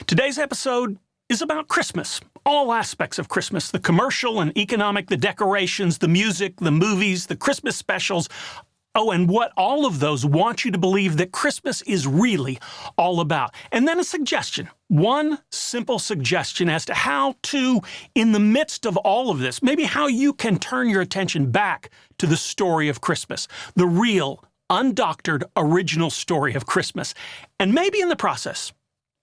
Today's episode is about Christmas. All aspects of Christmas, the commercial and economic, the decorations, the music, the movies, the Christmas specials. Oh, and what all of those want you to believe that Christmas is really all about. And then a suggestion, one simple suggestion as to how to, in the midst of all of this, maybe how you can turn your attention back to the story of Christmas, the real, undoctored, original story of Christmas, and maybe in the process,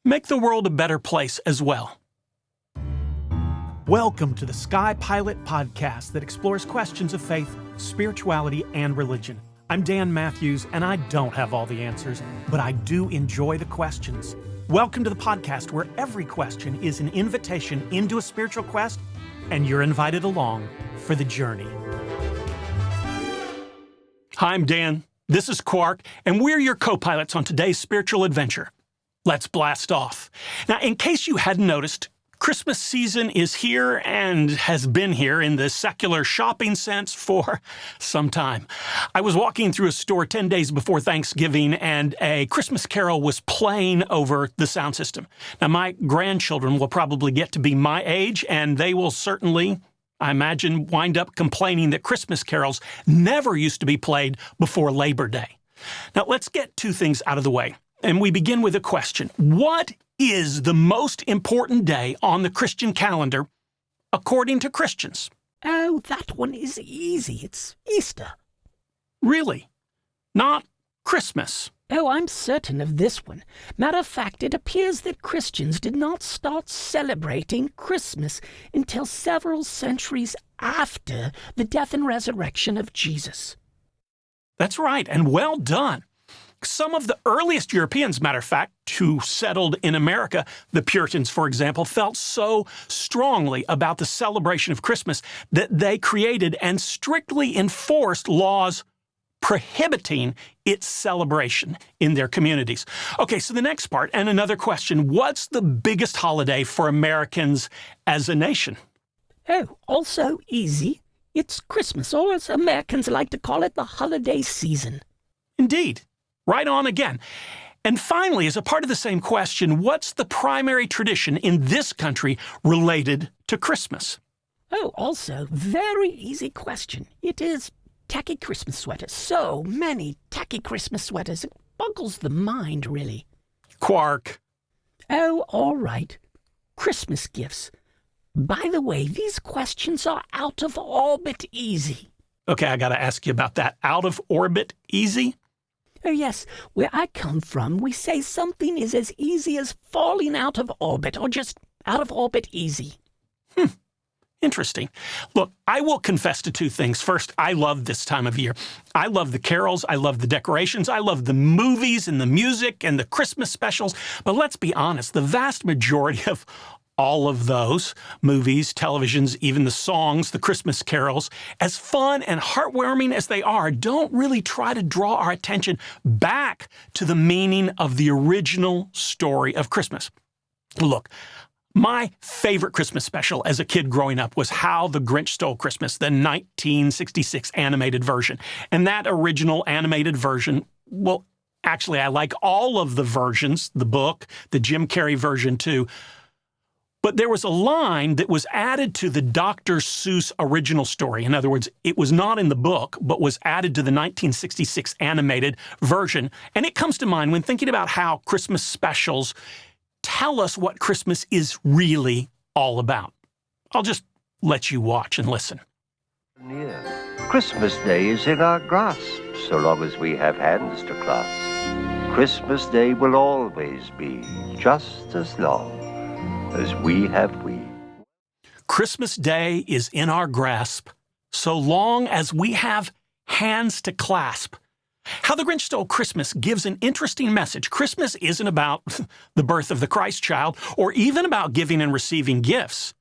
make the world a better place as well. Welcome to the Sky Pilot podcast that explores questions of faith, spirituality, and religion. I'm Dan Matthews, and I don't have all the answers, but I do enjoy the questions. Welcome to the podcast where every question is an invitation into a spiritual quest, and you're invited along for the journey. Hi, I'm Dan. This is Quark, and we're your co-pilots on today's spiritual adventure. Let's blast off. Now, in case you hadn't noticed, Christmas season is here and has been here in the secular shopping sense for some time. I was walking through a store 10 days before Thanksgiving and a Christmas carol was playing over the sound system. Now, my grandchildren will probably get to be my age and they will certainly, I imagine, wind up complaining that Christmas carols never used to be played before Labor Day. Now, let's get two things out of the way. And we begin with a question. What is the most important day on the Christian calendar, according to Christians? Oh, that one is easy. It's Easter. Really? Not Christmas? Oh, I'm certain of this one. Matter of fact, it appears that Christians did not start celebrating Christmas until several centuries after the death and resurrection of Jesus. That's right, and well done. Some of the earliest Europeans, matter of fact, who settled in America, the Puritans, for example, felt so strongly about the celebration of Christmas that they created and strictly enforced laws prohibiting its celebration in their communities. Okay, so the next part, and another question, what's the biggest holiday for Americans as a nation? Oh, also easy. It's Christmas, or as Americans like to call it, the holiday season. Indeed. Right on again. And finally, as a part of the same question, what's the primary tradition in this country related to Christmas? Oh, also, very easy question. It is tacky Christmas sweaters. So many tacky Christmas sweaters. It boggles the mind, really. Quark. Oh, all right. Christmas gifts. By the way, these questions are out of orbit easy. Okay, I got to ask you about that. Out of orbit easy? Oh, yes. Where I come from, we say something is as easy as falling out of orbit, or just out of orbit easy. Interesting. Look, I will confess to two things. First, I love this time of year. I love the carols, I love the decorations, I love the movies and the music and the Christmas specials. But let's be honest, the vast majority of all of those movies, televisions, even the songs, the Christmas carols, as fun and heartwarming as they are, don't really try to draw our attention back to the meaning of the original story of Christmas. Look, my favorite Christmas special as a kid growing up was How the Grinch Stole Christmas, the 1966 animated version. And that original animated version, well, actually, I like all of the versions, the book, the Jim Carrey version too. But there was a line that was added to the Dr. Seuss original story. In other words, it was not in the book, but was added to the 1966 animated version. And it comes to mind when thinking about how Christmas specials tell us what Christmas is really all about. I'll just let you watch and listen. Near. Christmas Day is in our grasp, so long as we have hands to clasp. Christmas Day will always be just as long as we have we. Christmas Day is in our grasp, so long as we have hands to clasp. How the Grinch Stole Christmas gives an interesting message. Christmas isn't about the birth of the Christ child, or even about giving and receiving gifts.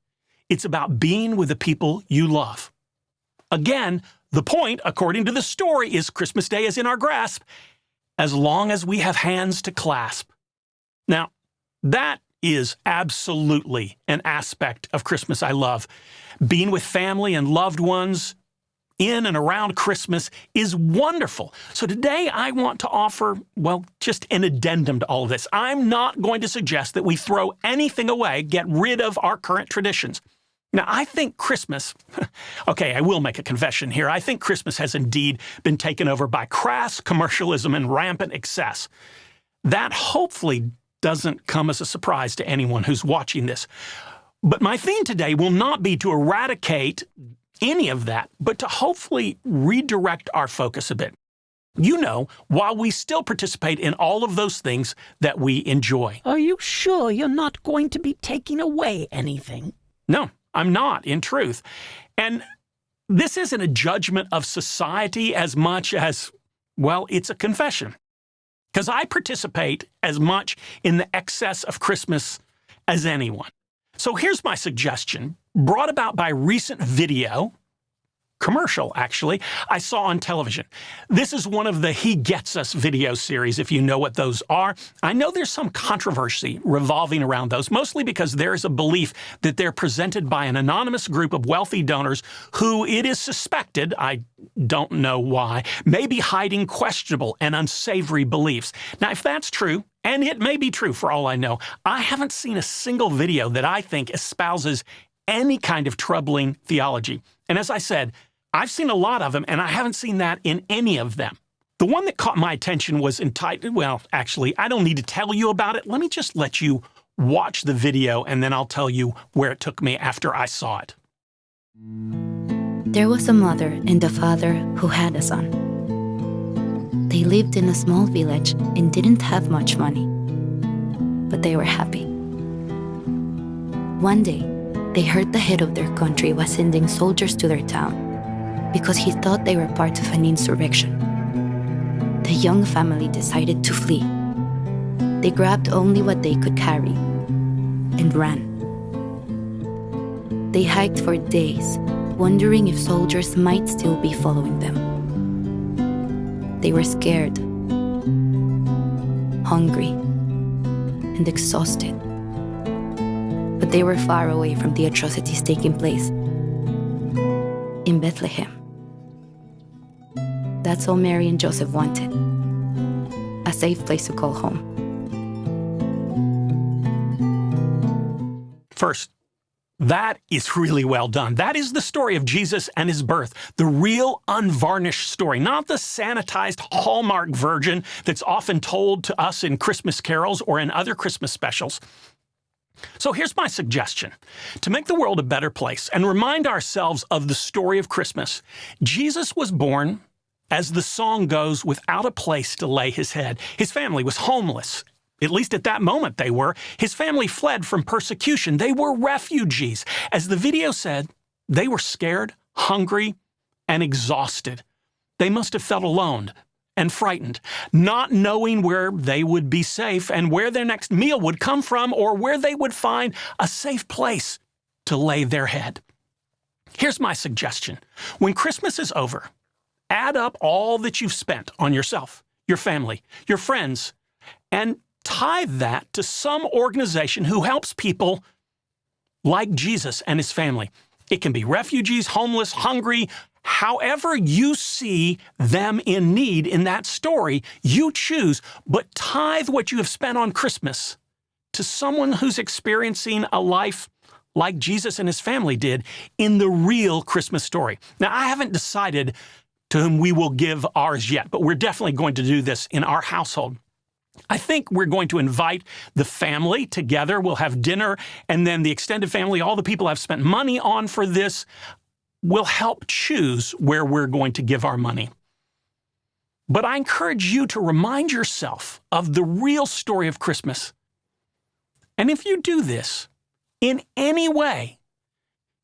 It's about being with the people you love. Again, the point, according to the story, is Christmas Day is in our grasp, as long as we have hands to clasp. Now, that is absolutely an aspect of Christmas I love. Being with family and loved ones in and around Christmas is wonderful. So today I want to offer, well, just an addendum to all of this. I'm not going to suggest that we throw anything away, get rid of our current traditions. Now, I think Christmas, okay, I will make a confession here. I think Christmas has indeed been taken over by crass commercialism and rampant excess. That hopefully doesn't come as a surprise to anyone who's watching this. But my theme today will not be to eradicate any of that, but to hopefully redirect our focus a bit. You know, while we still participate in all of those things that we enjoy. Are you sure you're not going to be taking away anything? No, I'm not, in truth. And this isn't a judgment of society as much as, well, it's a confession. Because I participate as much in the excess of Christmas as anyone. So here's my suggestion, brought about by recent commercial actually, I saw on television. This is one of the He Gets Us video series, if you know what those are. I know there's some controversy revolving around those, mostly because there is a belief that they're presented by an anonymous group of wealthy donors who it is suspected, I don't know why, may be hiding questionable and unsavory beliefs. Now, if that's true, and it may be true for all I know, I haven't seen a single video that I think espouses any kind of troubling theology. And as I said, I've seen a lot of them, and I haven't seen that in any of them. The one that caught my attention was entitled, well, actually, I don't need to tell you about it. Let me just let you watch the video, and then I'll tell you where it took me after I saw it. There was a mother and a father who had a son. They lived in a small village and didn't have much money, but they were happy. One day, they heard the head of their country was sending soldiers to their town because he thought they were part of an insurrection. The young family decided to flee. They grabbed only what they could carry and ran. They hiked for days, wondering if soldiers might still be following them. They were scared, hungry, and exhausted. But they were far away from the atrocities taking place in Bethlehem. That's all Mary and Joseph wanted, a safe place to call home. First, that is really well done. That is the story of Jesus and his birth, the real unvarnished story, not the sanitized Hallmark version that's often told to us in Christmas carols or in other Christmas specials. So here's my suggestion. To make the world a better place and remind ourselves of the story of Christmas, Jesus was born, as the song goes, without a place to lay his head. His family was homeless. At least at that moment they were. His family fled from persecution. They were refugees. As the video said, they were scared, hungry, and exhausted. They must have felt alone and frightened, not knowing where they would be safe and where their next meal would come from or where they would find a safe place to lay their head. Here's my suggestion. When Christmas is over, add up all that you've spent on yourself, your family, your friends, and tithe that to some organization who helps people like Jesus and his family. It can be refugees, homeless, hungry, however you see them in need in that story, you choose, but tithe what you have spent on Christmas to someone who's experiencing a life like Jesus and his family did in the real Christmas story. Now, I haven't decided to whom we will give ours yet, but we're definitely going to do this in our household. I think we're going to invite the family together. We'll have dinner, and then the extended family, all the people I've spent money on for this, will help choose where we're going to give our money. But I encourage you to remind yourself of the real story of Christmas. And if you do this in any way,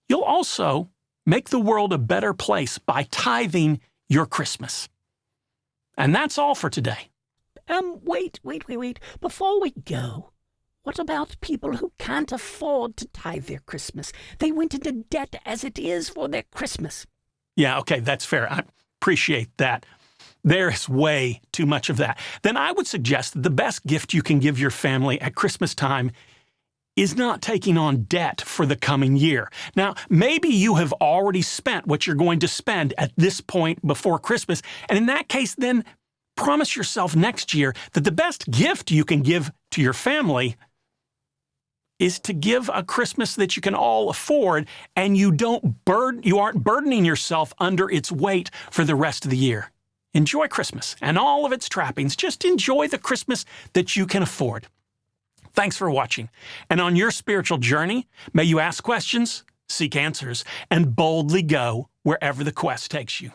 you'll also make the world a better place by tithing your Christmas. And that's all for today. Wait. Before we go, what about people who can't afford to tithe their Christmas? They went into debt as it is for their Christmas. Yeah, okay, that's fair. I appreciate that. There's way too much of that. Then I would suggest that the best gift you can give your family at Christmas time is not taking on debt for the coming year. Now, maybe you have already spent what you're going to spend at this point before Christmas, and in that case, then promise yourself next year that the best gift you can give to your family is to give a Christmas that you can all afford, and you aren't burdening yourself under its weight for the rest of the year. Enjoy Christmas and all of its trappings. Just enjoy the Christmas that you can afford. Thanks for watching. And on your spiritual journey, may you ask questions, seek answers, and boldly go wherever the quest takes you.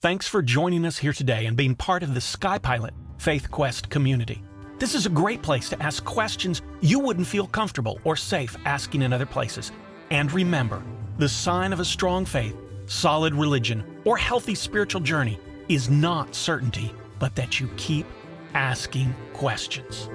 Thanks for joining us here today and being part of the SkyPilot Faith Quest community. This is a great place to ask questions you wouldn't feel comfortable or safe asking in other places. And remember, the sign of a strong faith, solid religion, or healthy spiritual journey is not certainty, but that you keep asking questions.